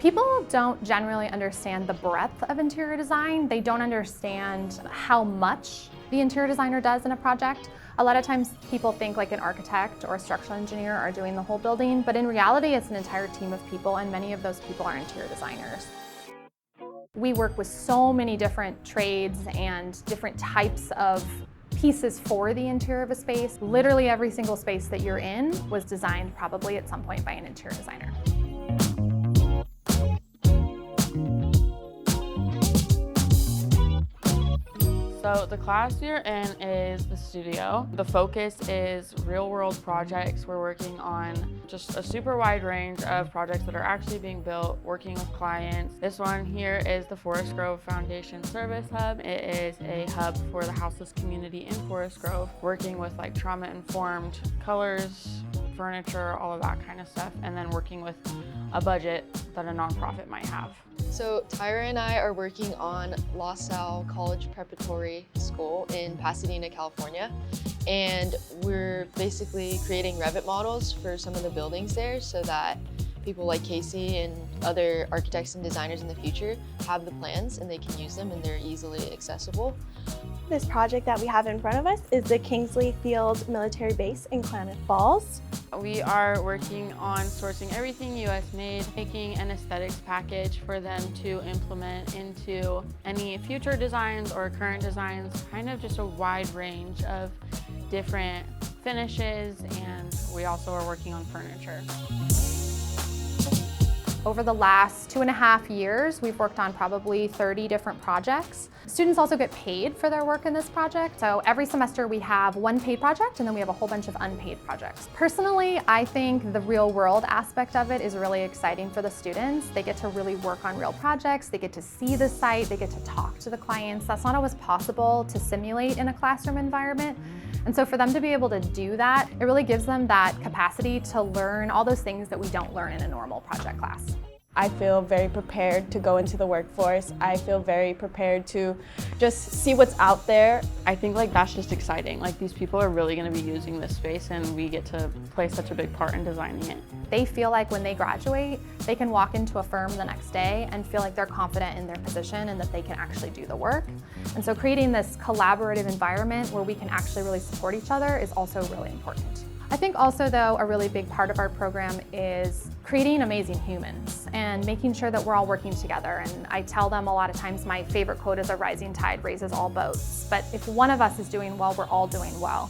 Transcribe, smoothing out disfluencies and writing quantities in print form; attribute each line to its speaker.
Speaker 1: People don't generally understand the breadth of interior design. They don't understand how much the interior designer does in a project. A lot of times people think like an architect or a structural engineer are doing the whole building, but in reality it's an entire team of people, and many of those people are interior designers. We work with so many different trades and different types of pieces for the interior of a space. Literally every single space that you're in was designed probably at some point by an interior designer.
Speaker 2: So the class you're in is the studio. The focus is real-world projects. We're working on just a super wide range of projects that are actually being built, working with clients. This one here is the Forest Grove Foundation Service Hub. It is a hub for the houseless community in Forest Grove, working with like trauma-informed colors, furniture, all of that kind of stuff, and then working with a budget that a nonprofit might have.
Speaker 3: So Tyra and I are working on La Salle College Preparatory School in Pasadena, California. And we're basically creating Revit models for some of the buildings there so that people like Casey and other architects and designers in the future have the plans and they can use them and they're easily accessible.
Speaker 4: This project that we have in front of us is the Kingsley Field Military Base in Klamath Falls.
Speaker 2: We are working on sourcing everything US made, making an aesthetics package for them to implement into any future designs or current designs, kind of just a wide range of different finishes, and we also are working on furniture.
Speaker 1: Over the last 2.5 years, we've worked on probably 30 different projects. Students also get paid for their work in this project. So every semester we have one paid project and then we have a whole bunch of unpaid projects. Personally, I think the real world aspect of it is really exciting for the students. They get to really work on real projects, they get to see the site, they get to talk to the clients. That's not always possible to simulate in a classroom environment. And so for them to be able to do that, it really gives them that capacity to learn all those things that we don't learn in a normal project class.
Speaker 5: I feel very prepared to go into the workforce. I feel very prepared to just see what's out there.
Speaker 2: I think like that's just exciting. Like these people are really going to be using this space and we get to play such a big part in designing it.
Speaker 1: They feel like when they graduate, they can walk into a firm the next day and feel like they're confident in their position and that they can actually do the work. And so creating this collaborative environment where we can actually really support each other is also really important. I think also though a really big part of our program is creating amazing humans and making sure that we're all working together. And I tell them a lot of times my favorite quote is a rising tide raises all boats. But if one of us is doing well, we're all doing well.